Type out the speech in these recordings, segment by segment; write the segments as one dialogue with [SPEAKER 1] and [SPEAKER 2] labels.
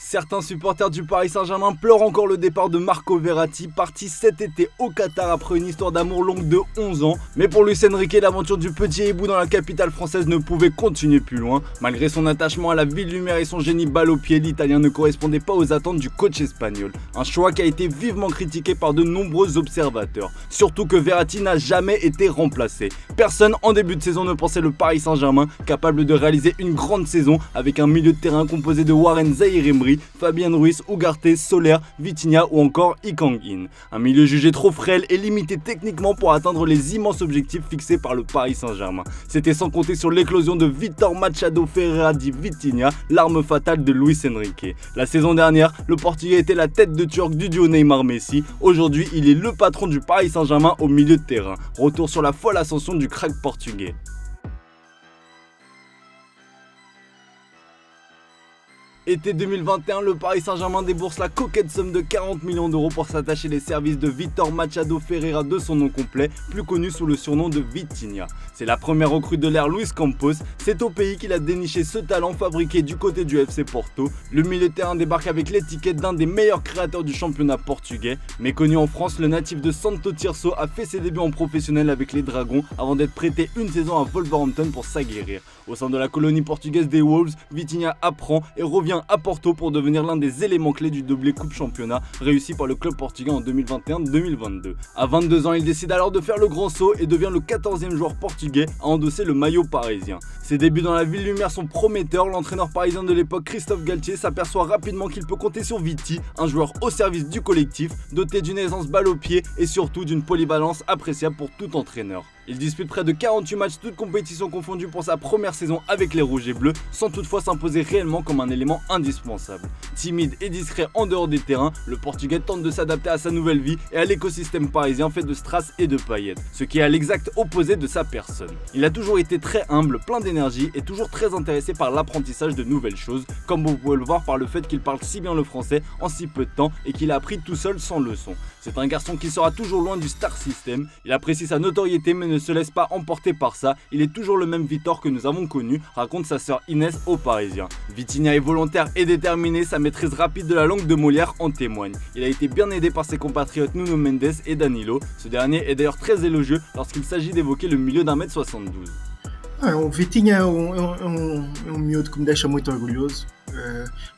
[SPEAKER 1] Certains supporters du Paris Saint-Germain pleurent encore le départ de Marco Verratti, parti cet été au Qatar après une histoire d'amour longue de 11 ans. Mais pour Luis Enrique, l'aventure du petit hibou dans la capitale française ne pouvait continuer plus loin. Malgré son attachement à la ville lumière et son génie balle au pied, l'Italien ne correspondait pas aux attentes du coach espagnol. Un choix qui a été vivement critiqué par de nombreux observateurs. Surtout que Verratti n'a jamais été remplacé. Personne en début de saison ne pensait le Paris Saint-Germain capable de réaliser une grande saison avec un milieu de terrain composé de Warren Zaïre-Emery, Fabien Ruiz, Ugarte, Soler, Vitinha ou encore Kang-in. Un milieu jugé trop frêle et limité techniquement pour atteindre les immenses objectifs fixés par le Paris Saint-Germain. C'était sans compter sur l'éclosion de Vitor Machado Ferreira di Vitinha, l'arme fatale de Luis Enrique. La saison dernière, le Portugais était la tête de turc du duo Neymar-Messi. Aujourd'hui, il est le patron du Paris Saint-Germain au milieu de terrain. Retour sur la folle ascension du crack portugais. Été 2021, le Paris Saint-Germain débourse la coquette somme de 40 millions d'euros pour s'attacher les services de Vitor Machado Ferreira de son nom complet, plus connu sous le surnom de Vitinha. C'est la première recrue de l'ère Luis Campos, c'est au pays qu'il a déniché ce talent fabriqué du côté du FC Porto. Le milieu de terrain débarque avec l'étiquette d'un des meilleurs créateurs du championnat portugais. Méconnu en France, le natif de Santo Tirso a fait ses débuts en professionnel avec les Dragons avant d'être prêté une saison à Wolverhampton pour s'aguerrir. Au sein de la colonie portugaise des Wolves, Vitinha apprend et revient à Porto pour devenir l'un des éléments clés du doublé Coupe Championnat réussi par le club portugais en 2021-2022. À 22 ans, il décide alors de faire le grand saut et devient le 14e joueur portugais à endosser le maillot parisien. Ses débuts dans la ville lumière sont prometteurs, l'entraîneur parisien de l'époque Christophe Galtier s'aperçoit rapidement qu'il peut compter sur Viti, un joueur au service du collectif, doté d'une aisance balle au pied et surtout d'une polyvalence appréciable pour tout entraîneur. Il dispute près de 48 matchs toutes compétitions confondues pour sa première saison avec les Rouges et Bleus, sans toutefois s'imposer réellement comme un élément indispensable. Timide et discret en dehors des terrains, le Portugais tente de s'adapter à sa nouvelle vie et à l'écosystème parisien fait de strass et de paillettes, ce qui est à l'exact opposé de sa personne. Il a toujours été très humble, plein d'énergie et toujours très intéressé par l'apprentissage de nouvelles choses, comme vous pouvez le voir par le fait qu'il parle si bien le français en si peu de temps et qu'il a appris tout seul sans leçon. C'est un garçon qui sera toujours loin du star system, il apprécie sa notoriété mais ne se laisse pas emporter par ça, il est toujours le même Vitor que nous avons connu, raconte sa sœur Inès aux Parisiens. Vitinha est volontaire et déterminé, sa maîtrise rapide de la langue de Molière en témoigne. Il a été bien aidé par ses compatriotes Nuno Mendes et Danilo, ce dernier est d'ailleurs très élogieux lorsqu'il s'agit d'évoquer le milieu d'1,72 m.
[SPEAKER 2] O Vitinha é miúdo que me deixa muito orgulhoso,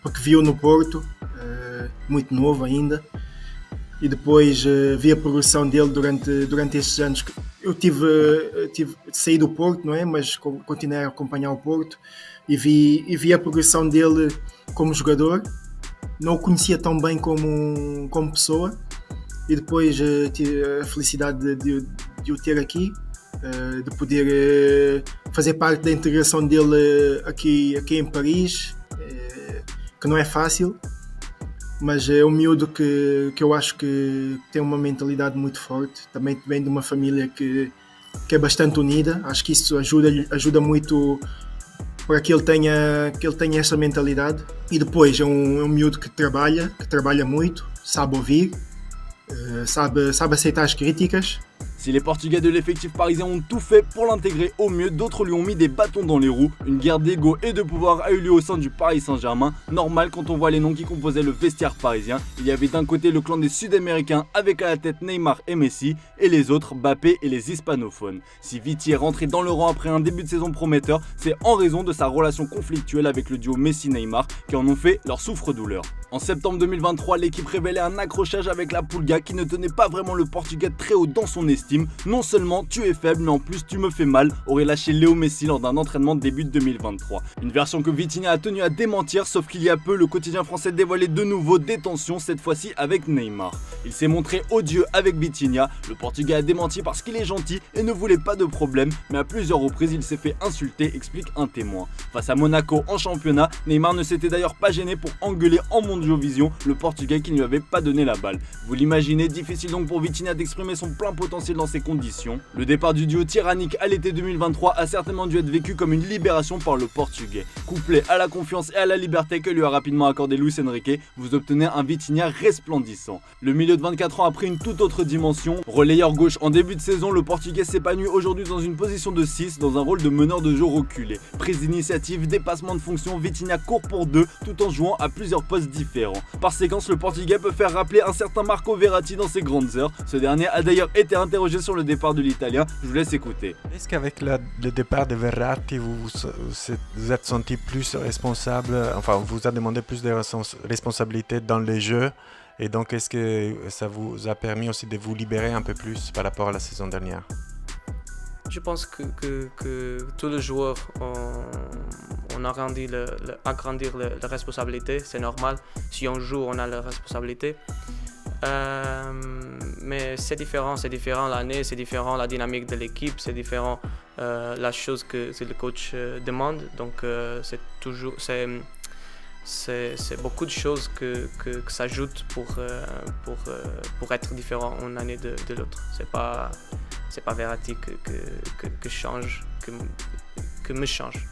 [SPEAKER 2] porque viu no Porto, muito novo ainda, e depois vi a progressão dele durante estes anos. Eu saí do Porto, não é? Mas continuei a acompanhar o Porto e vi a progressão dele como jogador. Não o conhecia tão bem como pessoa e depois tive a felicidade de o ter aqui, de poder fazer parte da integração dele aqui em Paris, que não é fácil. Mas é um miúdo que eu acho que tem uma mentalidade muito forte. Também vem de uma família que é bastante unida. Acho que isso ajuda muito para que ele tenha essa mentalidade. E depois é um miúdo que trabalha muito, sabe ouvir, sabe aceitar as críticas.
[SPEAKER 1] Si les Portugais de l'effectif parisien ont tout fait pour l'intégrer au mieux, d'autres lui ont mis des bâtons dans les roues. Une guerre d'ego et de pouvoir a eu lieu au sein du Paris Saint-Germain. Normal quand on voit les noms qui composaient le vestiaire parisien. Il y avait d'un côté le clan des Sud-Américains avec à la tête Neymar et Messi, et les autres Mbappé et les hispanophones. Si Viti est rentré dans le rang après un début de saison prometteur, c'est en raison de sa relation conflictuelle avec le duo Messi-Neymar qui en ont fait leur souffre-douleur. En septembre 2023, l'équipe révélait un accrochage avec la Pulga qui ne tenait pas vraiment le Portugais très haut dans son estime. Non seulement tu es faible, mais en plus tu me fais mal, aurait lâché Léo Messi lors d'un entraînement de début de 2023. Une version que Vitinha a tenu à démentir, sauf qu'il y a peu, le quotidien français dévoilait de nouveau des tensions, cette fois-ci avec Neymar. Il s'est montré odieux avec Vitinha, le Portugais a démenti parce qu'il est gentil et ne voulait pas de problème, mais à plusieurs reprises il s'est fait insulter, explique un témoin. Face à Monaco en championnat, Neymar ne s'était d'ailleurs pas gêné pour engueuler en monde Sergio Vision, le Portugais qui ne lui avait pas donné la balle. Vous l'imaginez, difficile donc pour Vitinha d'exprimer son plein potentiel dans ces conditions. Le départ du duo tyrannique à l'été 2023 a certainement dû être vécu comme une libération par le Portugais. Couplé à la confiance et à la liberté que lui a rapidement accordé Luis Enrique, vous obtenez un Vitinha resplendissant. Le milieu de 24 ans a pris une toute autre dimension. Relayeur gauche en début de saison, le Portugais s'épanouit aujourd'hui dans une position de 6 dans un rôle de meneur de jeu reculé. Prise d'initiative, dépassement de fonction, Vitinha court pour 2 tout en jouant à plusieurs postes différents. Par séquence, le Portugais peut faire rappeler un certain Marco Verratti dans ses grandes heures. Ce dernier a d'ailleurs été interrogé sur le départ de l'Italien. Je vous laisse écouter.
[SPEAKER 3] Est-ce qu'avec le départ de Verratti, vous êtes senti plus responsable, enfin on vous a demandé plus de responsabilités dans les jeux, et donc est-ce que ça vous a permis aussi de vous libérer un peu plus par rapport à la saison dernière?
[SPEAKER 4] Je pense que tous les joueurs on a agrandi la responsabilité, c'est normal. Si on joue, on a la responsabilité. Mais c'est différent l'année, c'est différent la dynamique de l'équipe, c'est différent la chose que le coach demande. Donc c'est beaucoup de choses que s'ajoutent pour être différent une année de l'autre. C'est pas Verratti que change, que me change.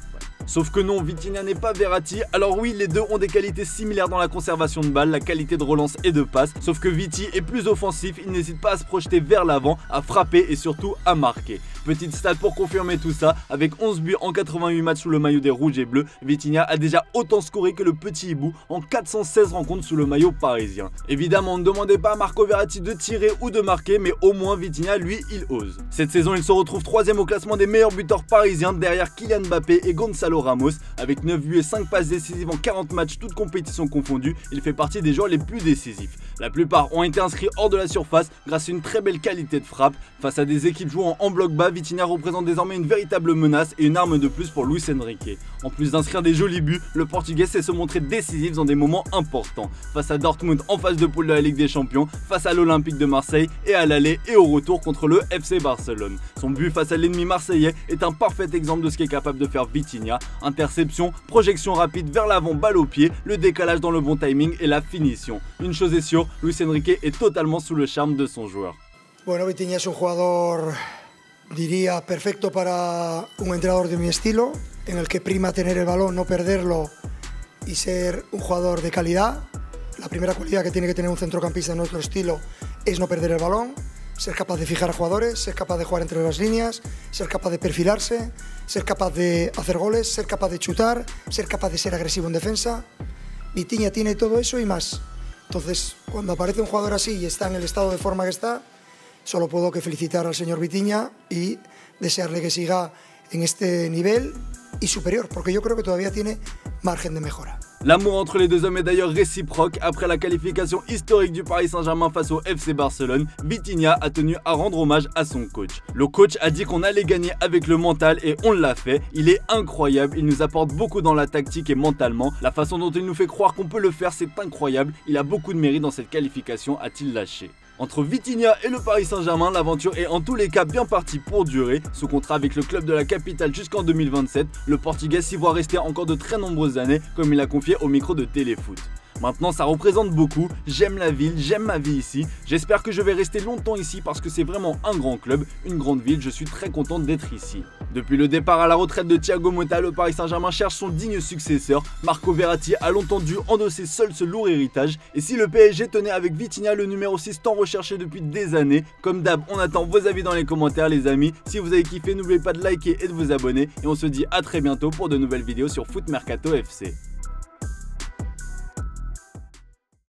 [SPEAKER 1] Sauf que non, Vitinha n'est pas Verratti. Alors oui, les deux ont des qualités similaires dans la conservation de balles, la qualité de relance et de passe. Sauf que Viti est plus offensif, il n'hésite pas à se projeter vers l'avant, à frapper et surtout à marquer. Petite stat pour confirmer tout ça, avec 11 buts en 88 matchs sous le maillot des Rouges et Bleus, Vitinha a déjà autant scoré que le petit hibou en 416 rencontres sous le maillot parisien. Évidemment, ne demandez pas à Marco Verratti de tirer ou de marquer, mais au moins Vitinha, lui, il ose. Cette saison, il se retrouve 3ème au classement des meilleurs buteurs parisiens derrière Kylian Mbappé et Gonzalo Ramos. Avec 9 buts et 5 passes décisives en 40 matchs, toutes compétitions confondues, il fait partie des joueurs les plus décisifs. La plupart ont été inscrits hors de la surface grâce à une très belle qualité de frappe. Face à des équipes jouant en bloc bas, Vitinha représente désormais une véritable menace et une arme de plus pour Luis Enrique. En plus d'inscrire des jolis buts, le Portugais sait se montrer décisif dans des moments importants. Face à Dortmund en phase de poule de la Ligue des Champions, face à l'Olympique de Marseille et à l'aller et au retour contre le FC Barcelone. Son but face à l'ennemi marseillais est un parfait exemple de ce qu'est capable de faire Vitinha. Interception, projection rapide vers l'avant, balle au pied, le décalage dans le bon timing et la finition. Une chose est sûre, Luis Enrique est totalement sous le charme de son joueur.
[SPEAKER 5] Bueno, Vitinha es un jugador, diría, perfecto para un entrenador de mi estilo, en el que prima tener el balón, no perderlo y ser un jugador de calidad. La primera cualidad que tiene que tener un centrocampista de nuestro estilo es no perder el balón, ser capaz de fijar a jugadores, ser capaz de jugar entre las líneas, ser capaz de perfilarse, ser capaz de hacer goles, ser capaz de chutar, ser capaz de ser agresivo en defensa. Vitinha tiene todo eso y más. Entonces, cuando aparece un jugador así y está en el estado de forma que está, solo puedo que felicitar al señor Vitinha y desearle que siga en este nivel y superior, porque yo creo que todavía tiene margen de mejora.
[SPEAKER 1] L'amour entre les deux hommes est d'ailleurs réciproque. Après la qualification historique du Paris Saint-Germain face au FC Barcelone, Vitinha a tenu à rendre hommage à son coach. Le coach a dit qu'on allait gagner avec le mental et on l'a fait. Il est incroyable, il nous apporte beaucoup dans la tactique et mentalement. La façon dont il nous fait croire qu'on peut le faire, c'est incroyable. Il a beaucoup de mérite dans cette qualification, a-t-il lâché. Entre Vitinha et le Paris Saint-Germain, l'aventure est en tous les cas bien partie pour durer. Sous contrat avec le club de la capitale jusqu'en 2027, le Portugais s'y voit rester encore de très nombreuses années, comme il a confié au micro de Téléfoot. Maintenant, ça représente beaucoup, j'aime la ville, j'aime ma vie ici, j'espère que je vais rester longtemps ici parce que c'est vraiment un grand club, une grande ville, je suis très content d'être ici. Depuis le départ à la retraite de Thiago Motta, le Paris Saint-Germain cherche son digne successeur. Marco Verratti a longtemps dû endosser seul ce lourd héritage, et si le PSG tenait avec Vitinha le numéro 6 tant recherché depuis des années, comme d'hab, on attend vos avis dans les commentaires les amis. Si vous avez kiffé, n'oubliez pas de liker et de vous abonner, et on se dit à très bientôt pour de nouvelles vidéos sur Foot Mercato FC.